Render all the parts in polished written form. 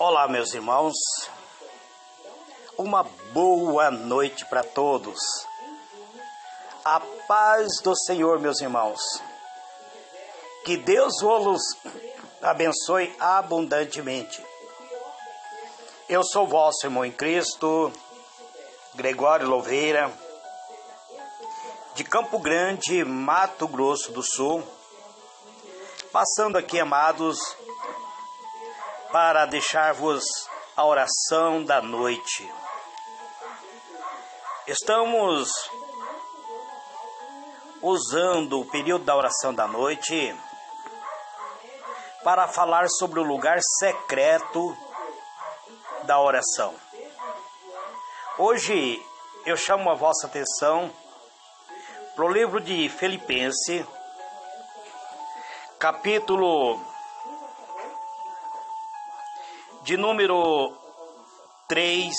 Olá, meus irmãos, uma boa noite para todos. A paz do Senhor, meus irmãos. Que Deus os abençoe abundantemente. Eu sou vosso irmão em Cristo, Gregório Louveira, de Campo Grande, Mato Grosso do Sul, passando aqui, amados, para deixar-vos a oração da noite. Estamos usando o período da oração da noite para falar sobre o lugar secreto da oração. Hoje eu chamo a vossa atenção para o livro de Filipenses, capítulo de número 3,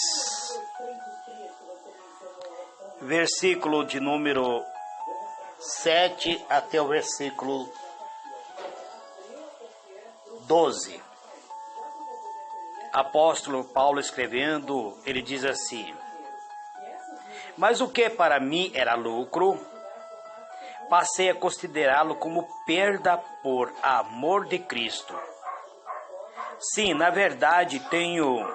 versículo de número 7 até o versículo 12. Apóstolo Paulo escrevendo, ele diz assim: mas o que para mim era lucro, passei a considerá-lo como perda por amor de Cristo. Sim, na verdade, tenho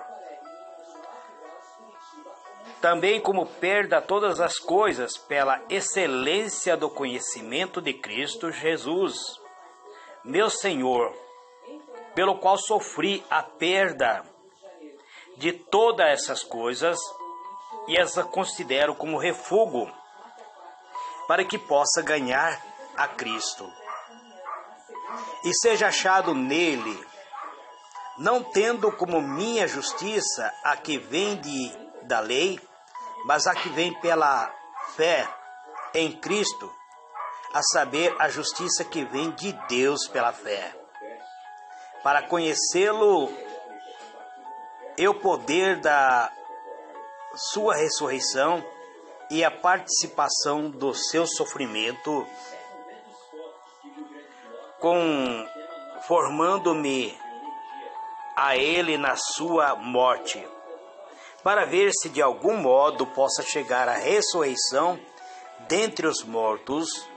também como perda todas as coisas pela excelência do conhecimento de Cristo Jesus, meu Senhor, pelo qual sofri a perda de todas essas coisas e as considero como refúgio para que possa ganhar a Cristo e seja achado nele, não tendo como minha justiça a que vem da lei, mas a que vem pela fé em Cristo, a saber, a justiça que vem de Deus pela fé. Para conhecê-lo e o poder da sua ressurreição e a participação do seu sofrimento, conformando-me a ele na sua morte, para ver se de algum modo possa chegar à ressurreição dentre os mortos,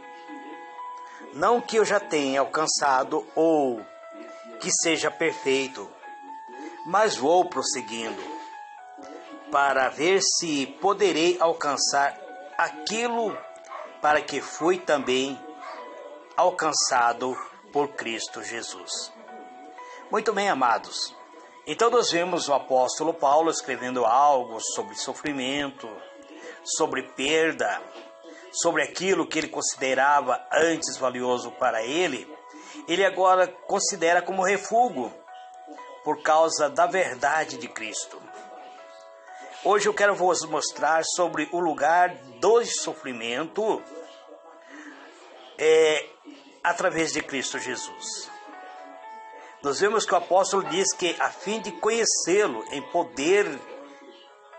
não que eu já tenha alcançado ou que seja perfeito, mas vou prosseguindo, para ver se poderei alcançar aquilo para que fui também alcançado por Cristo Jesus. Muito bem, amados. Então nós vemos o apóstolo Paulo escrevendo algo sobre sofrimento, sobre perda, sobre aquilo que ele considerava antes valioso para ele. Ele agora considera como refúgio por causa da verdade de Cristo. Hoje eu quero vos mostrar sobre o lugar do sofrimento através de Cristo Jesus. Nós vemos que o apóstolo diz que a fim de conhecê-lo em poder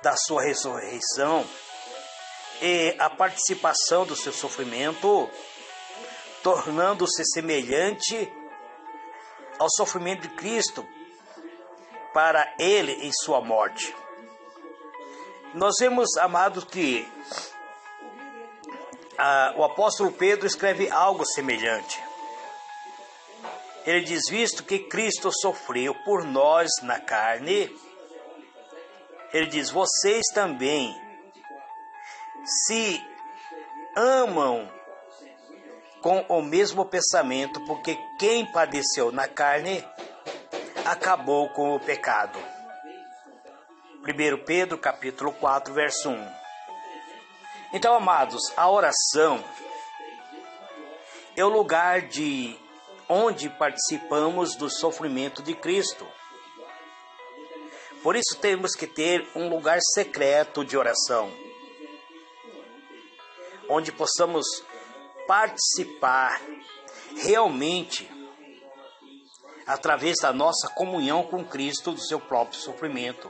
da sua ressurreição e a participação do seu sofrimento, tornando-se semelhante ao sofrimento de Cristo para ele em sua morte. Nós vemos, amados, que o apóstolo Pedro escreve algo semelhante. Ele diz, visto que Cristo sofreu por nós na carne, ele diz, vocês também se amam com o mesmo pensamento, porque quem padeceu na carne acabou com o pecado. 1 Pedro capítulo 4, verso 1. Então, amados, a oração é o lugar onde participamos do sofrimento de Cristo. Por isso temos que ter um lugar secreto de oração, onde possamos participar realmente através da nossa comunhão com Cristo do seu próprio sofrimento.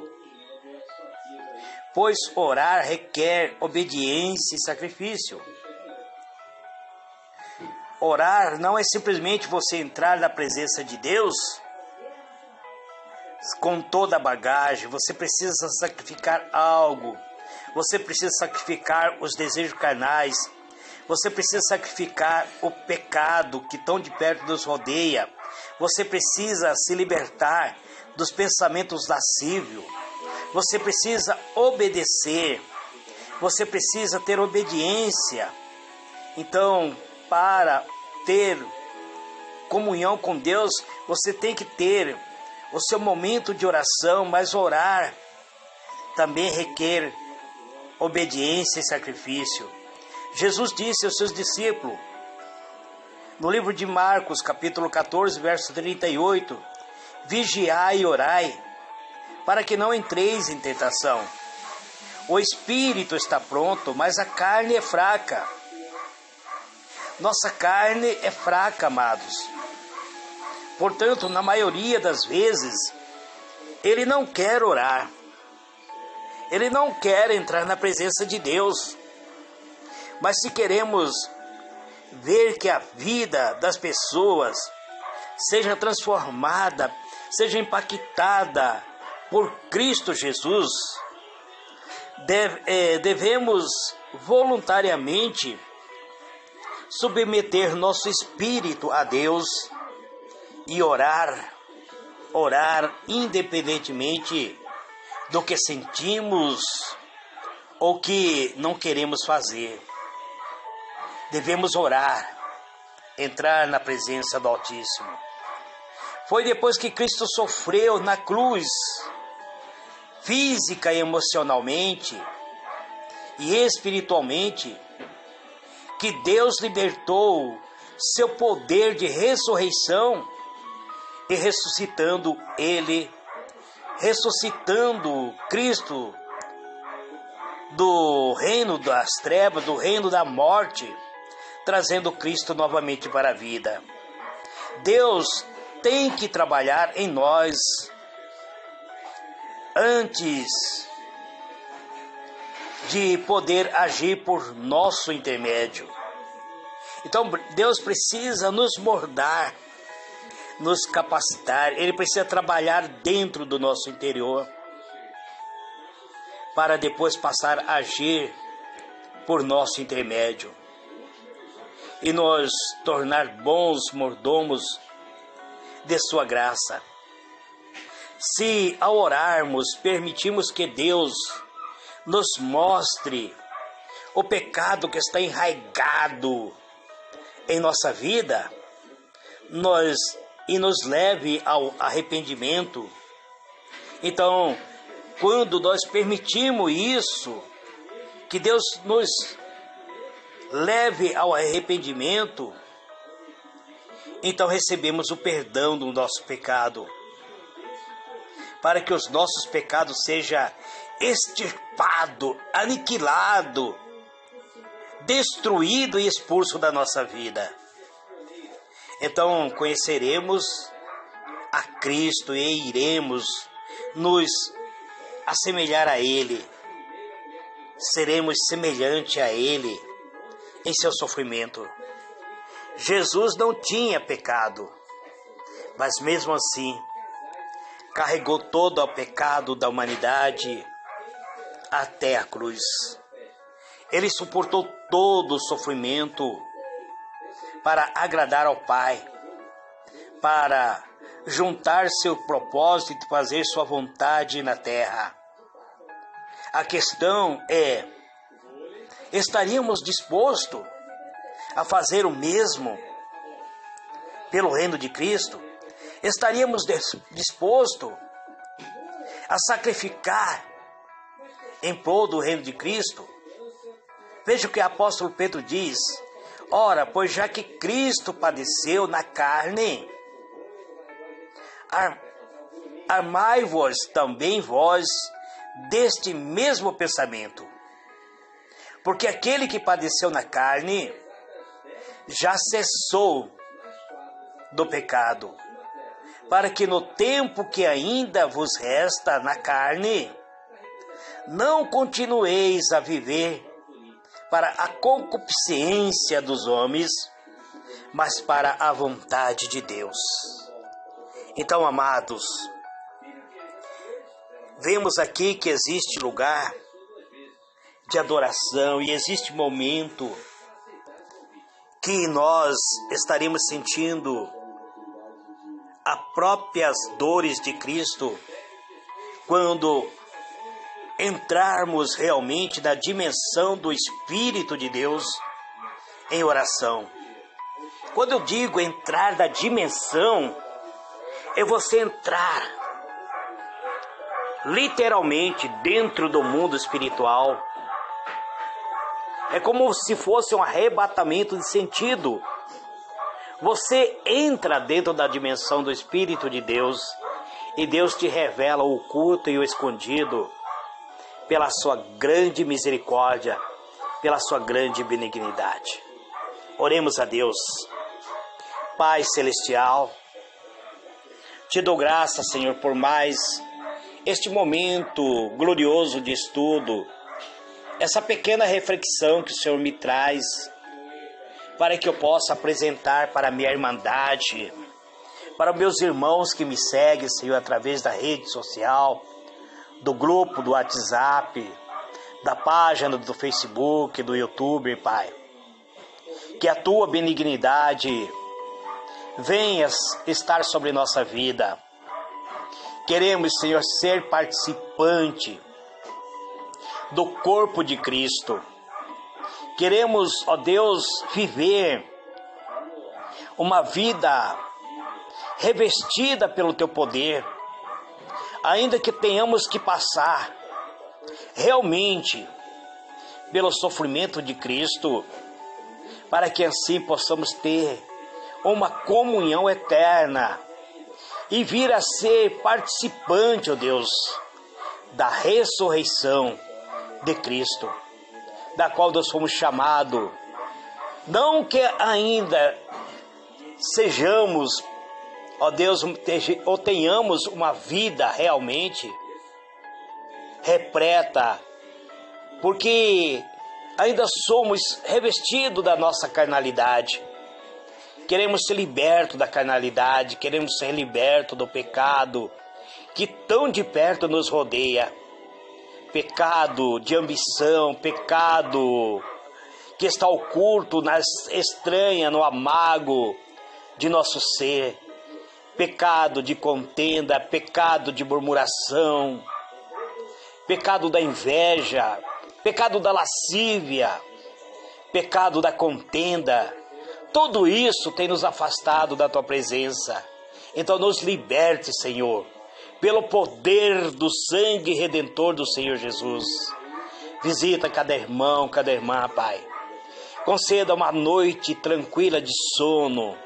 Pois orar requer obediência e sacrifício. Orar não é simplesmente você entrar na presença de Deus com toda a bagagem, você precisa sacrificar algo. Você precisa sacrificar os desejos carnais. Você precisa sacrificar o pecado que tão de perto nos rodeia. Você precisa se libertar dos pensamentos lascivos. Você precisa obedecer. Você precisa ter obediência. Então, para ter comunhão com Deus, você tem que ter o seu momento de oração, mas orar também requer obediência e sacrifício. Jesus disse aos seus discípulos, no livro de Marcos, capítulo 14, verso 38, vigiai e orai, para que não entreis em tentação. O espírito está pronto, mas a carne é fraca. Nossa carne é fraca, amados. Portanto, na maioria das vezes, ele não quer orar. Ele não quer entrar na presença de Deus. Mas se queremos ver que a vida das pessoas seja transformada, seja impactada por Cristo Jesus, devemos voluntariamente submeter nosso espírito a Deus e orar independentemente do que sentimos ou que não queremos fazer. Devemos orar, entrar na presença do Altíssimo. Foi depois que Cristo sofreu na cruz, física e emocionalmente e espiritualmente, que Deus libertou seu poder de ressurreição e ressuscitando Cristo do reino das trevas, do reino da morte, trazendo Cristo novamente para a vida. Deus tem que trabalhar em nós antes de poder agir por nosso intermédio. Então Deus precisa nos moldar, nos capacitar, Ele precisa trabalhar dentro do nosso interior, para depois passar a agir por nosso intermédio e nos tornar bons mordomos de sua graça. Se ao orarmos permitimos que Deus nos mostre o pecado que está enraizado em nossa vida, e nos leve ao arrependimento. Então, quando nós permitimos isso, que Deus nos leve ao arrependimento, então recebemos o perdão do nosso pecado, para que os nossos pecados sejam extirpados, aniquilados, destruídos e expulsos da nossa vida. Então conheceremos a Cristo e iremos nos assemelhar a Ele. Seremos semelhantes a Ele em seu sofrimento. Jesus não tinha pecado, mas mesmo assim carregou todo o pecado da humanidade até a cruz. Ele suportou todo o sofrimento para agradar ao Pai, para juntar seu propósito e fazer sua vontade na terra. A questão é, estaríamos dispostos a fazer o mesmo pelo reino de Cristo? Estaríamos dispostos a sacrificar em prol do reino de Cristo? Veja o que o apóstolo Pedro diz: ora, pois já que Cristo padeceu na carne, armai-vos também vós deste mesmo pensamento. Porque aquele que padeceu na carne já cessou do pecado, para que no tempo que ainda vos resta na carne, não continueis a viver para a concupiscência dos homens, mas para a vontade de Deus. Então, amados, vemos aqui que existe lugar de adoração e existe momento que nós estaremos sentindo as próprias dores de Cristo quando entrarmos realmente na dimensão do Espírito de Deus em oração. Quando eu digo entrar na dimensão, é você entrar literalmente dentro do mundo espiritual. É como se fosse um arrebatamento de sentido. Você entra dentro da dimensão do Espírito de Deus e Deus te revela o oculto e o escondido pela sua grande misericórdia, pela sua grande benignidade. Oremos a Deus. Pai Celestial, te dou graça, Senhor, por mais este momento glorioso de estudo, essa pequena reflexão que o Senhor me traz, para que eu possa apresentar para a minha irmandade, para os meus irmãos que me seguem, Senhor, através da rede social, do grupo do WhatsApp, da página do Facebook, do YouTube, Pai. Que a Tua benignidade venha estar sobre nossa vida. Queremos, Senhor, ser participante do corpo de Cristo. Queremos, ó Deus, viver uma vida revestida pelo Teu poder, ainda que tenhamos que passar realmente pelo sofrimento de Cristo, para que assim possamos ter uma comunhão eterna e vir a ser participante, ó Deus, da ressurreição de Cristo, da qual nós fomos chamados, não que ainda sejamos, ó Deus, ou tenhamos uma vida realmente repleta, porque ainda somos revestidos da nossa carnalidade. Queremos ser libertos da carnalidade, queremos ser libertos do pecado que tão de perto nos rodeia. Pecado de ambição, pecado que está oculto nas estranhas, no amargo de nosso ser. Pecado de contenda, pecado de murmuração, pecado da inveja, pecado da lascívia, pecado da contenda. Tudo isso tem nos afastado da Tua presença. Então nos liberte, Senhor, pelo poder do sangue redentor do Senhor Jesus. Visita cada irmão, cada irmã, Pai. Conceda uma noite tranquila de sono.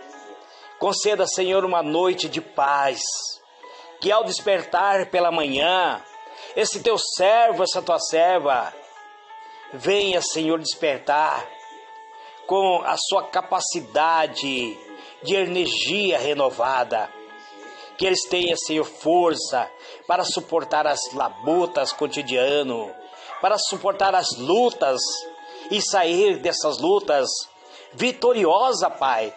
Conceda, Senhor, uma noite de paz. Que ao despertar pela manhã, esse Teu servo, essa Tua serva, venha, Senhor, despertar com a sua capacidade de energia renovada. Que eles tenham, Senhor, força para suportar as labutas cotidianas, para suportar as lutas e sair dessas lutas vitoriosa, Pai,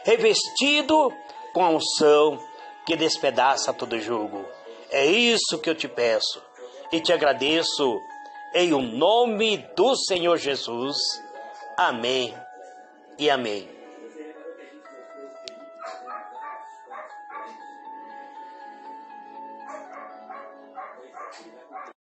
revestido com a unção que despedaça todo jugo. É isso que eu te peço e te agradeço em o nome do Senhor Jesus. Amém e amém.